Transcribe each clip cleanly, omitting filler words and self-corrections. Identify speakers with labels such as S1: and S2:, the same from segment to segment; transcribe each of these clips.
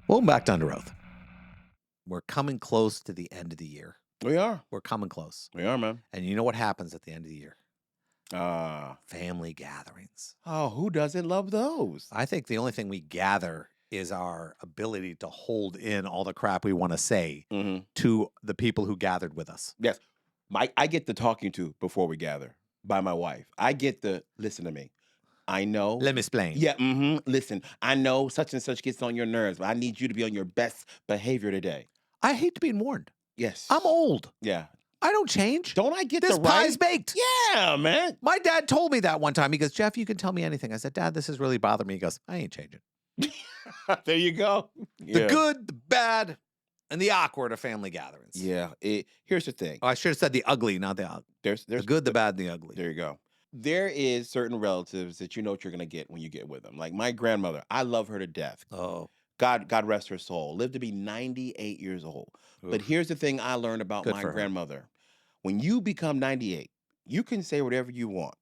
S1: Welcome back to Under Oath. We're coming close to the end of the year.
S2: We are.
S1: We're coming close.
S2: We are, man.
S1: And you know what happens at the end of the year?
S2: Ah.
S1: Family gatherings.
S2: Oh, who doesn't love those?
S1: I think the only thing we gather is our ability to hold in all the crap we want to say
S2: Mm-hmm.
S1: to the people who gathered with us.
S2: Yes. I get the talking to before we gather by my wife. I get the listen to me. I know.
S1: Let me explain.
S2: Yeah, listen, I know such and such gets on your nerves, but I need you to be on your best behavior today.
S1: I hate being warned.
S2: Yes.
S1: I'm old.
S2: Yeah.
S1: I don't change.
S2: Don't I get
S1: This
S2: the right?
S1: pie's baked.
S2: Yeah, man.
S1: My dad told me that one time. He goes, Jeff, you can tell me anything. I said, Dad, this is really bothering me. He goes, I ain't changing.
S2: There you go.
S1: The good, the bad, and the awkward of family gatherings.
S2: Yeah. Here's the thing.
S1: Oh, I should have said the ugly, not the ugly.
S2: There's
S1: The good, the bad, and the ugly.
S2: There you go. There is certain relatives that you know what you're gonna get when you get with them. Like my grandmother, I love her to death.
S1: Oh,
S2: God rest her soul. Lived to be 98 years old. But
S1: oof.
S2: here's the thing I learned about
S1: Good
S2: my
S1: for her.
S2: grandmother. When you become 98, you can say whatever you want.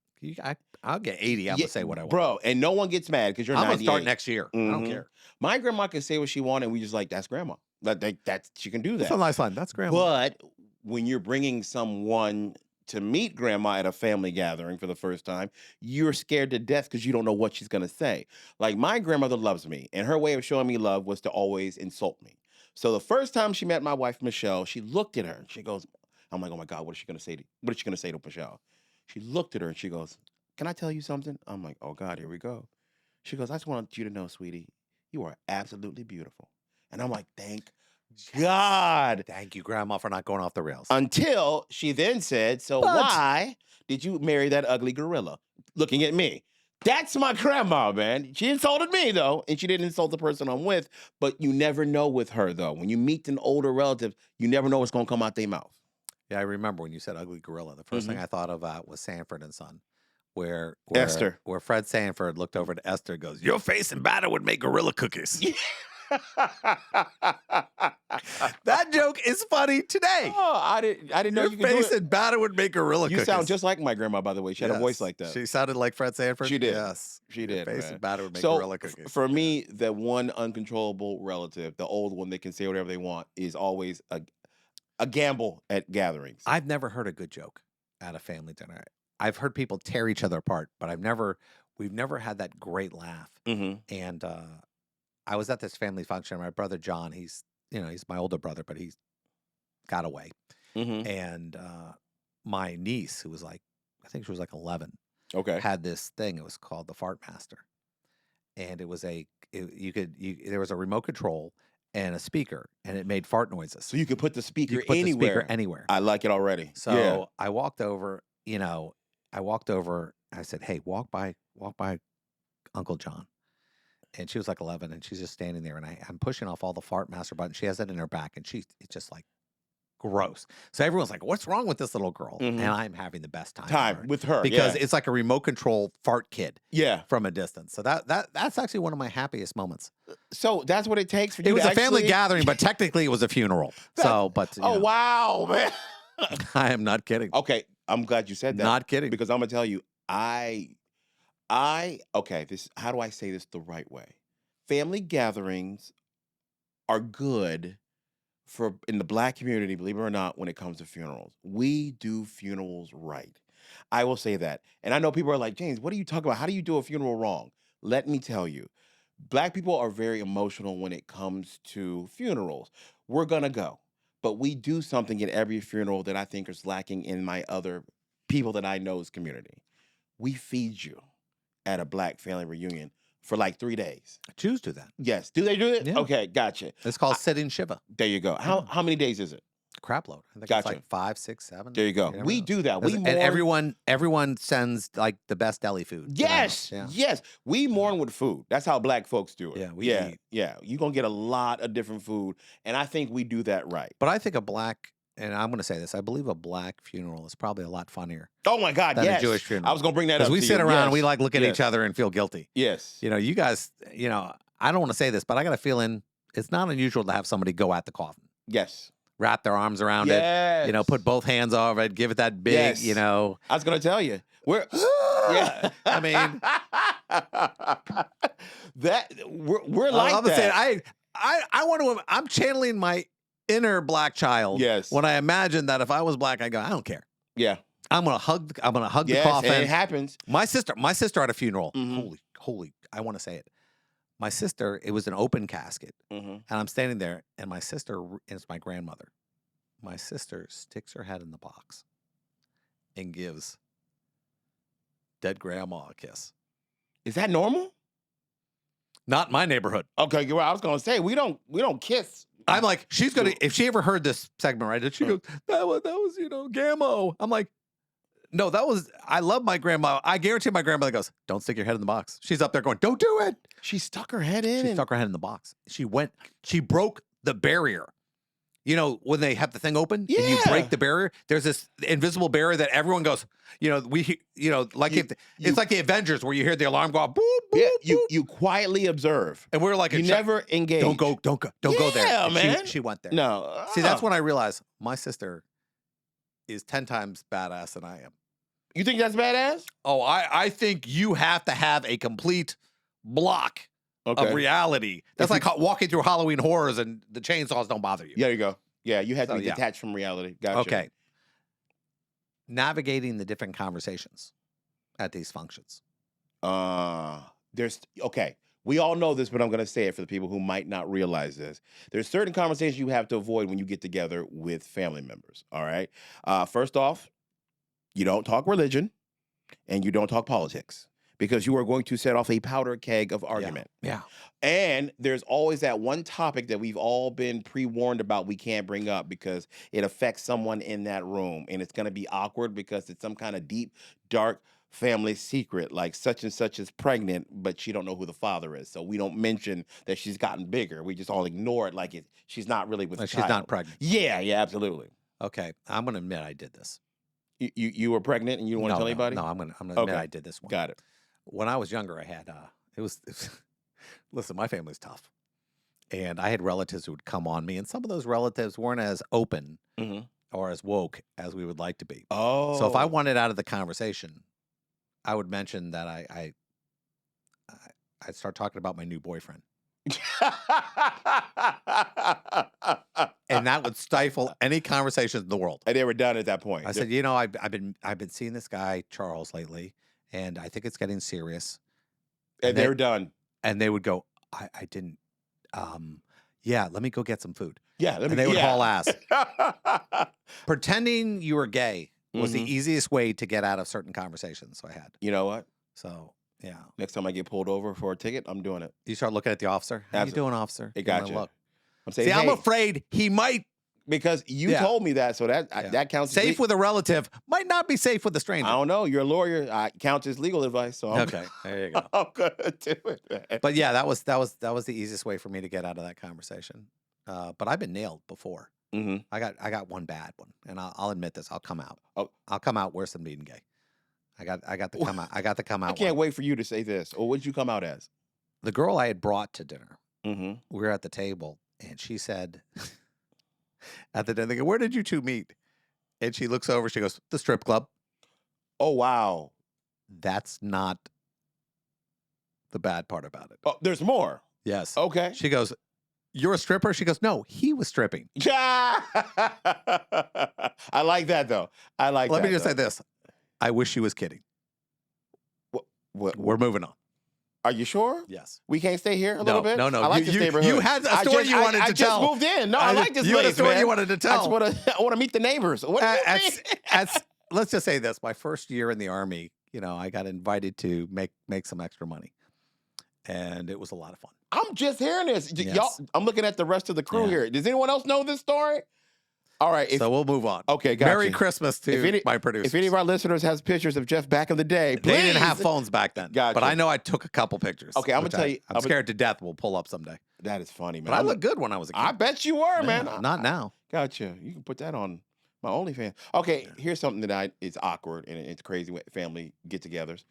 S1: I'll get 80. I'm going to say what I want.
S2: Bro, and no one gets mad because you're
S1: I'm going
S2: 98.
S1: to start next year. I don't
S2: Mhm.
S1: care.
S2: My grandma can say what she wanted, and we just like, that's grandma. That's she can do
S1: That's
S2: that.
S1: a nice line. That's grandma.
S2: But when you're bringing someone to meet grandma at a family gathering for the first time, you're scared to death because you don't know what she's going to say. Like my grandmother loves me, and her way of showing me love was to always insult me. So the first time she met my wife, Michelle, she looked at her and she goes, I'm like, oh my God, what is she going to say? What is she going to say to Michelle? She looked at her and she goes, can I tell you something? I'm like, oh God, here we go. She goes, I just want you to know, sweetie, you are absolutely beautiful. And I'm like, thank God.
S1: Thank you, Grandma, for not going off the rails.
S2: Until she then said, so
S1: But-
S2: why did you marry that ugly gorilla? Looking at me. That's my grandma, man. She insulted me, though, and she didn't insult the person I'm with. But you never know with her, though. When you meet an older relative, you never know what's going to come out their mouth.
S1: Yeah, I remember when you said ugly gorilla. The first thing I thought of was Sanford and Son, where
S2: Esther.
S1: where Fred Sanford looked over to Esther and goes, your face and batter would make gorilla cookies. That joke is funny today.
S2: Oh, I didn't know
S1: Your
S2: you could do
S1: face
S2: it.
S1: and batter would make gorilla
S2: You
S1: cookies.
S2: sound just like my grandma, by the way. She had a voice like that.
S1: She sounded like Fred Sanford?
S2: She did.
S1: Yes.
S2: She
S1: Your
S2: did,
S1: face
S2: man.
S1: and batter would make
S2: So
S1: gorilla cookies.
S2: for me, the one uncontrollable relative, the old one that can say whatever they want, is always a gamble at gatherings.
S1: I've never heard a good joke at a family dinner. I've heard people tear each other apart, but we've never had that great laugh.
S2: Mm-hmm.
S1: And I was at this family function. My brother John, he's my older brother, but he's got away.
S2: Mm-hmm.
S1: And my niece, who was I think she was like 11,
S2: Okay.
S1: had this thing. It was called the Fart Master, and it was there was a remote control and a speaker, and it made fart noises.
S2: So you can put the speaker
S1: You could put
S2: anywhere.
S1: the speaker anywhere.
S2: I like it already.
S1: So
S2: yeah.
S1: I walked over. I said, "Hey, walk by Uncle John." And she was like 11, and she's just standing there, and I'm pushing off all the Fart Master buttons. She has it in her back, and it's just like gross. So everyone's like, "What's wrong with this little girl?"
S2: Mhm.
S1: And I'm having the best time ever
S2: with her
S1: because
S2: yeah.
S1: it's like a remote control fart kid
S2: Yeah.
S1: from a distance. So that's actually one of my happiest moments.
S2: So that's what it takes for you.
S1: It was
S2: to
S1: a family
S2: actually...
S1: gathering, but technically it was a funeral. So, but
S2: Oh wow, man.
S1: I am not kidding.
S2: Okay, I'm glad you said that.
S1: Not kidding.
S2: Because I'm gonna tell you, okay, how do I say this the right way? Family gatherings are good in the Black community, believe it or not, when it comes to funerals. We do funerals right. I will say that. And I know people are like, James, what are you talking about? How do you do a funeral wrong? Let me tell you, Black people are very emotional when it comes to funerals. We're gonna go, but we do something at every funeral that I think is lacking in my other people that I know's community. We feed you at a Black family reunion for like 3 days.
S1: Jews do that.
S2: Yes. Do they do it?
S1: Yeah.
S2: Okay, gotcha.
S1: It's called sitting Shiva.
S2: There you go. How many days is it?
S1: Crap load. I think
S2: Gotcha.
S1: it's like 5, 6, 7.
S2: There you go.
S1: never
S2: We
S1: know.
S2: do that. We
S1: And
S2: mourn.
S1: everyone sends like the best deli food. to the
S2: Yes,
S1: house. Yeah.
S2: yes. We mourn with food. That's how Black folks do it.
S1: Yeah, we eat.
S2: Yeah. You're going to get a lot of different food, and I think we do that right.
S1: But I think and I'm going to say this, I believe a Black funeral is probably a lot funnier
S2: Oh, my God,
S1: than
S2: yes.
S1: a Jewish funeral.
S2: I was going to bring that up
S1: Because we
S2: to
S1: sit
S2: you.
S1: around
S2: Yes.
S1: and we like looking at
S2: Yes.
S1: each other and feel guilty.
S2: Yes.
S1: You guys, I don't want to say this, but I got a feeling it's not unusual to have somebody go at the coffin,
S2: Yes.
S1: wrap their arms around
S2: Yes.
S1: it, put both hands over it, give it that big,
S2: Yes. I was going to tell you. We're yeah.
S1: I mean,
S2: we're
S1: I'm
S2: like
S1: gonna
S2: that.
S1: say I want to. I'm channeling my inner black child.
S2: Yes.
S1: When I imagine that if I was black, I go, I don't care.
S2: Yeah.
S1: I'm gonna hug the
S2: Yes,
S1: coffin.
S2: and it happens.
S1: My sister at a funeral.
S2: Mhm.
S1: Holy, I want to say it. My sister, it was an open casket,
S2: Mhm.
S1: and I'm standing there, and my sister, and it's my grandmother. My sister sticks her head in the box and gives dead grandma a kiss.
S2: Is that normal?
S1: Not in my neighborhood.
S2: Okay, you're right. I was gonna say we don't kiss.
S1: I'm like, she's gonna, if she ever heard this segment, right? And she goes, that was Gammo. I'm like, no, I love my grandma. I guarantee my grandmother goes, don't stick your head in the box. She's up there going, don't do it.
S2: She stuck her head in.
S1: She stuck her head in the box. She broke the barrier. You know, when they have the thing open and you break the barrier, there's this invisible barrier that everyone goes, it's like the Avengers where you hear the alarm go off, boop, boop,
S2: Yeah,
S1: boop.
S2: you quietly observe.
S1: And we're like,
S2: You never engage.
S1: Don't go there.
S2: Yeah,
S1: And
S2: man.
S1: She went there.
S2: No.
S1: See, that's when I realized my sister is 10 times badass than I am.
S2: You think that's badass?
S1: Oh, I think you have to have a complete block of reality. That's like walking through Halloween horrors and the chainsaws don't bother you.
S2: There you go. Yeah, you have to be detached from reality. Gotcha.
S1: Okay. Navigating the different conversations at these functions.
S2: We all know this, but I'm going to say it for the people who might not realize this. There's certain conversations you have to avoid when you get together with family members. All right. First off, you don't talk religion and you don't talk politics because you are going to set off a powder keg of argument.
S1: Yeah.
S2: And there's always that one topic that we've all been pre-warned about we can't bring up because it affects someone in that room. And it's going to be awkward because it's some kind of deep, dark family secret, like such and such is pregnant, but she don't know who the father is. So we don't mention that she's gotten bigger. We just all ignore it like she's not really with the child.
S1: She's not pregnant.
S2: Yeah, absolutely.
S1: Okay. I'm going to admit I did this.
S2: You were pregnant and you don't want to tell anybody?
S1: No, I'm gonna admit I did this one.
S2: Got it.
S1: When I was younger, I had listen, my family's tough. And I had relatives who would come on me, and some of those relatives weren't as open or as woke as we would like to be.
S2: Oh.
S1: So if I wanted out of the conversation, I would mention that I'd start talking about my new boyfriend. And that would stifle any conversations in the world.
S2: And they were done at that point.
S1: I said, I've been seeing this guy Charles lately, and I think it's getting serious.
S2: And they were done.
S1: And they would go, I didn't. Yeah, let me go get some food.
S2: Yeah,
S1: they would haul ass. Pretending you were gay was the easiest way to get out of certain conversations. So I had.
S2: You know what?
S1: So. Yeah.
S2: Next time I get pulled over for a ticket, I'm doing it.
S1: You start looking at the officer. How you doing, officer?
S2: It got you.
S1: Look.
S2: I'm saying,
S1: I'm afraid he might.
S2: Because you told me that, so that counts.
S1: Safe with a relative might not be safe with a stranger.
S2: I don't know. You're a lawyer. Counts as legal advice. So
S1: okay, there you go.
S2: I'm gonna do it. Man.
S1: But yeah, that was the easiest way for me to get out of that conversation. But I've been nailed before. I got one bad one, and I'll admit this. I'll come out. I'll come out worse than being gay. I got to come out. I got to come out.
S2: I can't wait for you to say this. Or what did you come out as?
S1: The girl I had brought to dinner. We were at the table, and she said, at the dinner, they go, "Where did you two meet?" And she looks over. She goes, "The strip club."
S2: Oh wow,
S1: that's not the bad part about it.
S2: Oh, there's more.
S1: Yes.
S2: Okay.
S1: She goes, "You're a stripper?" She goes, "No, he was stripping."
S2: I like that though. Let
S1: me just say this. I wish she was kidding.
S2: What?
S1: We're moving on.
S2: Are you sure?
S1: Yes.
S2: We can't stay here a little bit?
S1: No.
S2: I like this neighborhood.
S1: You had a story you wanted to tell.
S2: I just moved in. No, I like this place,
S1: You had a story
S2: man.
S1: you wanted to tell.
S2: I want to meet the neighbors. What do you mean?
S1: Let's just say this. My first year in the Army, I got invited to make some extra money. And it was a lot of fun.
S2: I'm just hearing this.
S1: Yes.
S2: Y'all, I'm looking at the rest of the crew here. Does anyone else know this story? All right.
S1: So we'll move on.
S2: Okay, gotcha.
S1: Merry Christmas to my producers.
S2: If any of our listeners has pictures of Jeff back in the day, please.
S1: They didn't have phones back then.
S2: Gotcha.
S1: But I know I took a couple pictures.
S2: Okay, I'm going to tell you.
S1: I'm scared to death we'll pull up someday.
S2: That is funny, man.
S1: But I looked good when I was a kid.
S2: I bet you were, man.
S1: Not now.
S2: Gotcha. You can put that on my OnlyFans. Okay, here's something that it's awkward and it's crazy with family get-togethers.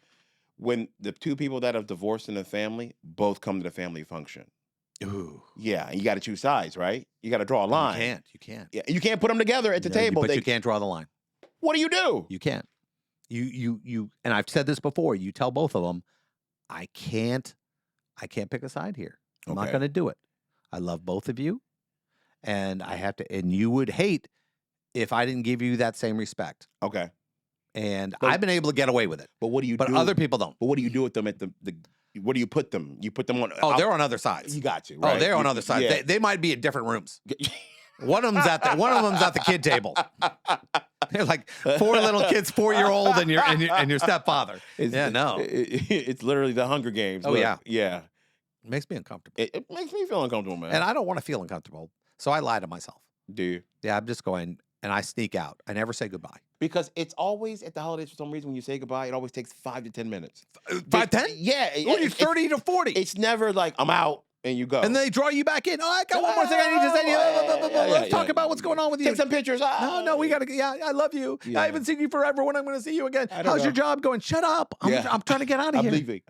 S2: When the two people that have divorced in the family both come to the family function.
S1: Ooh.
S2: Yeah, and you got to choose sides, right? You got to draw a line.
S1: You can't.
S2: Yeah, you can't put them together at the table.
S1: But you can't draw the line.
S2: What do you do?
S1: You can't. You and I've said this before. You tell both of them, I can't pick a side here. I'm not going to do it. I love both of you. And I have to, and you would hate if I didn't give you that same respect.
S2: Okay.
S1: And
S2: But-
S1: I've been able to get away with it.
S2: But what do you
S1: But
S2: do?
S1: other people don't.
S2: But what do you do with them at the where do you put them? You put them on.
S1: Oh, they're on other sides.
S2: You got to. Right?
S1: Oh, they're on
S2: You-
S1: other sides.
S2: yeah.
S1: They might be in different rooms. One of them's at the kid table. They're like 4 little kids, 4-year-old, and your stepfather. Yeah, no.
S2: It's literally the Hunger Games.
S1: Oh,
S2: Look,
S1: yeah.
S2: yeah.
S1: It makes me uncomfortable.
S2: It makes me feel uncomfortable, man.
S1: And I don't want to feel uncomfortable. So I lie to myself.
S2: Do you?
S1: Yeah, I'm just going and I sneak out. I never say goodbye.
S2: Because it's always at the holidays for some reason when you say goodbye, it always takes 5 to 10 minutes.
S1: 5, 10?
S2: Yeah.
S1: Or you 30 to 40.
S2: It's never like I'm out and you go.
S1: And they draw you back in. Oh, I got one more thing I need to say to you. Let's talk about what's going on with you.
S2: Take some pictures.
S1: No, we got to, I love you.
S2: Yeah.
S1: I haven't seen you forever. When I'm going to see you again.
S2: I don't
S1: How's your
S2: know.
S1: job going? Shut up. I'm trying to get out of
S2: I'm
S1: here.
S2: leaving.